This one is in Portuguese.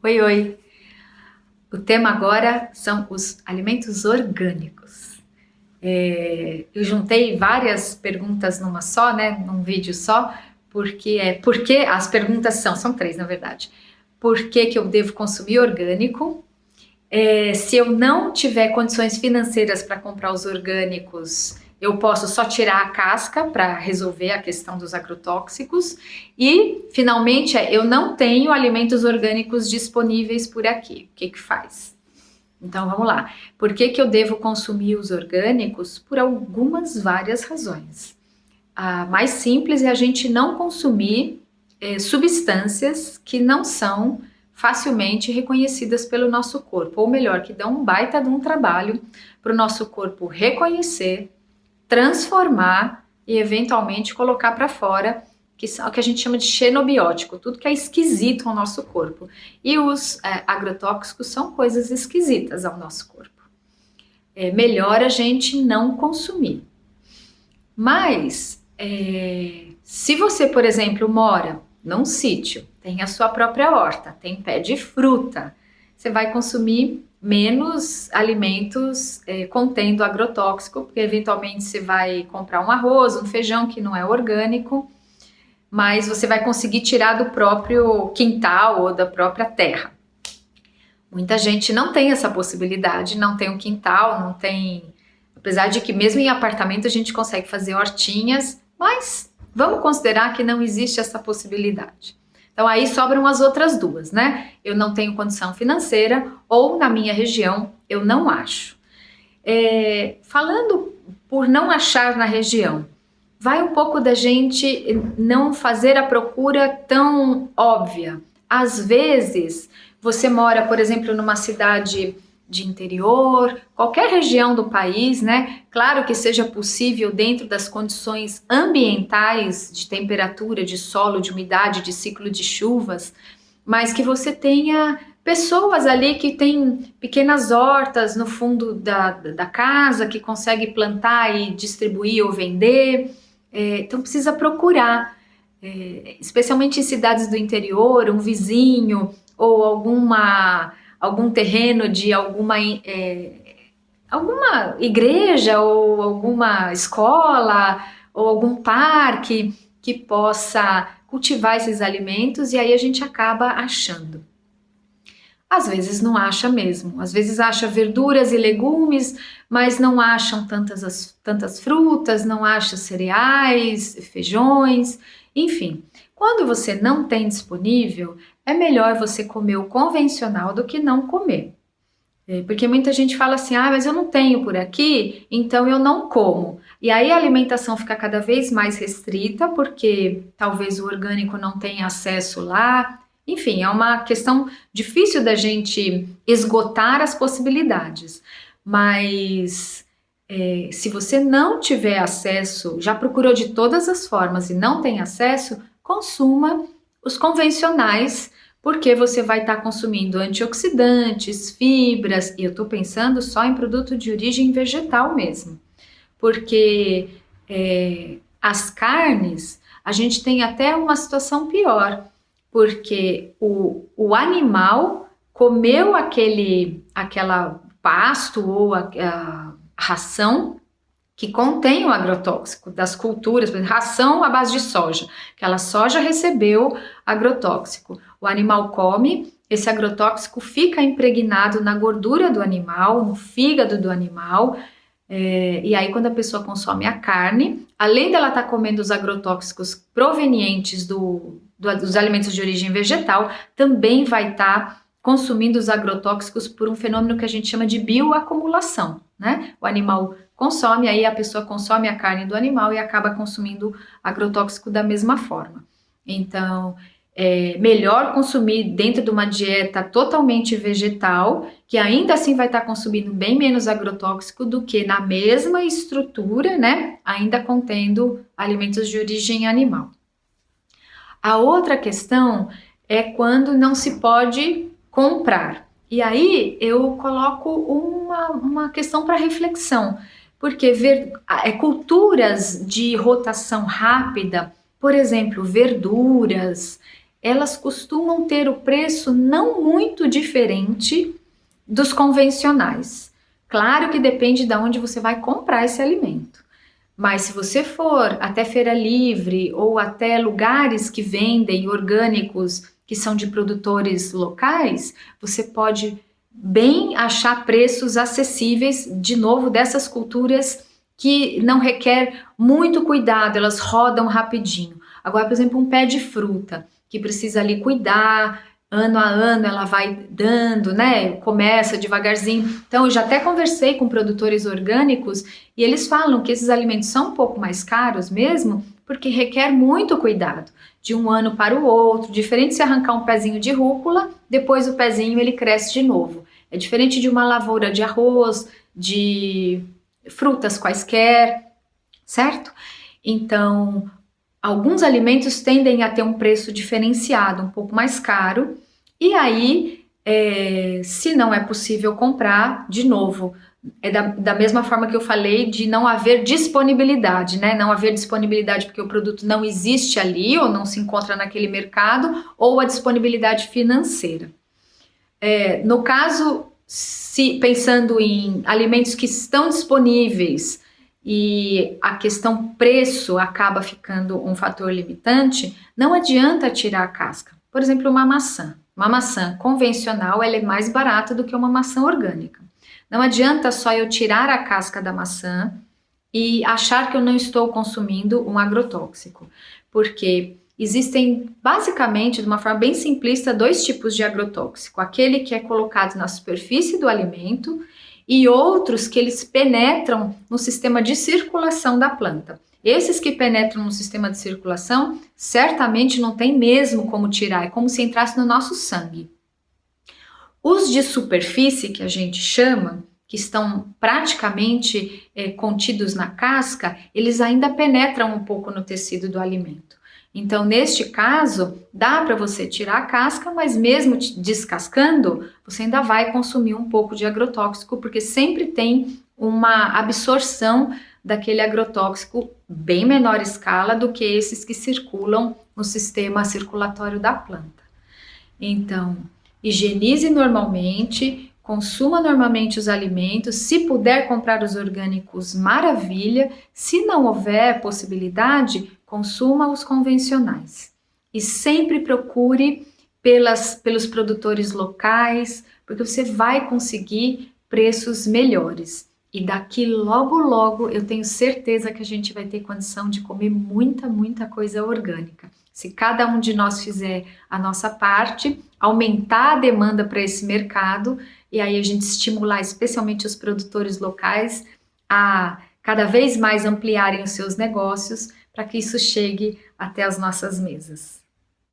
Oi, oi! O tema agora são os alimentos orgânicos. Eu juntei várias perguntas numa só, né, num vídeo só, porque as perguntas são três na verdade. Por que que eu devo consumir orgânico? Se eu não tiver condições financeiras para comprar os orgânicos, eu posso só tirar a casca para resolver a questão dos agrotóxicos. E, finalmente, eu não tenho alimentos orgânicos disponíveis por aqui. O que que faz? Então, vamos lá. Por que que eu devo consumir os orgânicos? Por algumas várias razões. A mais simples é a gente não consumir substâncias que não são facilmente reconhecidas pelo nosso corpo, ou melhor, que dão um baita de um trabalho para o nosso corpo reconhecer, transformar e eventualmente colocar para fora, que são o que a gente chama de xenobiótico, tudo que é esquisito ao nosso corpo. E os agrotóxicos são coisas esquisitas ao nosso corpo. É melhor a gente não consumir. Mas, se você, por exemplo, mora num sítio, tem a sua própria horta, tem pé de fruta, você vai consumir menos alimentos contendo agrotóxico, porque eventualmente você vai comprar um arroz, um feijão que não é orgânico, mas você vai conseguir tirar do próprio quintal ou da própria terra. Muita gente não tem essa possibilidade, não tem um quintal, não tem... Apesar de que mesmo em apartamento a gente consegue fazer hortinhas, mas vamos considerar que não existe essa possibilidade. Então aí sobram as outras duas, né? Eu não tenho condição financeira ou na minha região eu não acho. Falando por não achar na região, vai um pouco da gente não fazer a procura tão óbvia. Às vezes você mora, por exemplo, numa cidade de interior, qualquer região do país, né? Claro que seja possível dentro das condições ambientais de temperatura, de solo, de umidade, de ciclo de chuvas, mas que você tenha pessoas ali que têm pequenas hortas no fundo da casa, que consegue plantar e distribuir ou vender. Então precisa procurar, especialmente em cidades do interior, um vizinho ou algum terreno de alguma igreja ou alguma escola ou algum parque que possa cultivar esses alimentos, e aí a gente acaba achando. Às vezes não acha mesmo, às vezes acha verduras e legumes, mas não acham tantas frutas, não acha cereais, feijões, enfim. Quando você não tem disponível, é melhor você comer o convencional do que não comer. Porque muita gente fala assim, mas eu não tenho por aqui, então eu não como. E aí a alimentação fica cada vez mais restrita, porque talvez o orgânico não tenha acesso lá. Enfim, é uma questão difícil da gente esgotar as possibilidades. Mas se você não tiver acesso, já procurou de todas as formas e não tem acesso, consuma os convencionais, porque você vai estar consumindo antioxidantes, fibras, e eu estou pensando só em produto de origem vegetal mesmo, porque as carnes, a gente tem até uma situação pior, porque o animal comeu aquela pasto ou a ração que contém o agrotóxico das culturas, por exemplo, ração à base de soja. Aquela soja recebeu agrotóxico. O animal come, esse agrotóxico fica impregnado na gordura do animal, no fígado do animal, e aí quando a pessoa consome a carne, além dela estar comendo os agrotóxicos provenientes dos alimentos de origem vegetal, também vai estar consumindo os agrotóxicos por um fenômeno que a gente chama de bioacumulação, né? O animal consome, aí a pessoa consome a carne do animal e acaba consumindo agrotóxico da mesma forma. Então, é melhor consumir dentro de uma dieta totalmente vegetal, que ainda assim vai estar consumindo bem menos agrotóxico do que na mesma estrutura, né? Ainda contendo alimentos de origem animal. A outra questão é quando não se pode comprar. E aí eu coloco uma questão para reflexão, porque culturas de rotação rápida, por exemplo, verduras, elas costumam ter o preço não muito diferente dos convencionais. Claro que depende de onde você vai comprar esse alimento. Mas se você for até feira livre ou até lugares que vendem orgânicos que são de produtores locais, você pode bem achar preços acessíveis, de novo, dessas culturas que não requer muito cuidado, elas rodam rapidinho. Agora, por exemplo, um pé de fruta, que precisa ali cuidar, ano a ano ela vai dando, né? Começa devagarzinho. Então, eu já até conversei com produtores orgânicos e eles falam que esses alimentos são um pouco mais caros mesmo, porque requer muito cuidado, de um ano para o outro. Diferente se arrancar um pezinho de rúcula, depois o pezinho ele cresce de novo. É diferente de uma lavoura de arroz, de frutas quaisquer, certo? Então, alguns alimentos tendem a ter um preço diferenciado, um pouco mais caro, e aí, se não é possível comprar, de novo, é da mesma forma que eu falei de não haver disponibilidade, né? Não haver disponibilidade porque o produto não existe ali ou não se encontra naquele mercado, ou a disponibilidade financeira. No caso, se pensando em alimentos que estão disponíveis e a questão preço acaba ficando um fator limitante, não adianta tirar a casca. Por exemplo, uma maçã. Uma maçã convencional ela é mais barata do que uma maçã orgânica. Não adianta só eu tirar a casca da maçã e achar que eu não estou consumindo um agrotóxico, porque existem basicamente, de uma forma bem simplista, dois tipos de agrotóxico: aquele que é colocado na superfície do alimento e outros que eles penetram no sistema de circulação da planta. Esses que penetram no sistema de circulação, certamente não tem mesmo como tirar, é como se entrasse no nosso sangue. Os de superfície, que a gente chama, que estão praticamente contidos na casca, eles ainda penetram um pouco no tecido do alimento. Então, neste caso, dá para você tirar a casca, mas mesmo descascando, você ainda vai consumir um pouco de agrotóxico, porque sempre tem uma absorção daquele agrotóxico bem menor escala do que esses que circulam no sistema circulatório da planta. Então, higienize normalmente, consuma normalmente os alimentos. Se puder comprar os orgânicos, maravilha. Se não houver possibilidade, consuma os convencionais. E sempre procure pelos produtores locais, porque você vai conseguir preços melhores. E daqui logo, logo, eu tenho certeza que a gente vai ter condição de comer muita, muita coisa orgânica. Se cada um de nós fizer a nossa parte, aumentar a demanda para esse mercado, e aí a gente estimular especialmente os produtores locais a cada vez mais ampliarem os seus negócios para que isso chegue até as nossas mesas.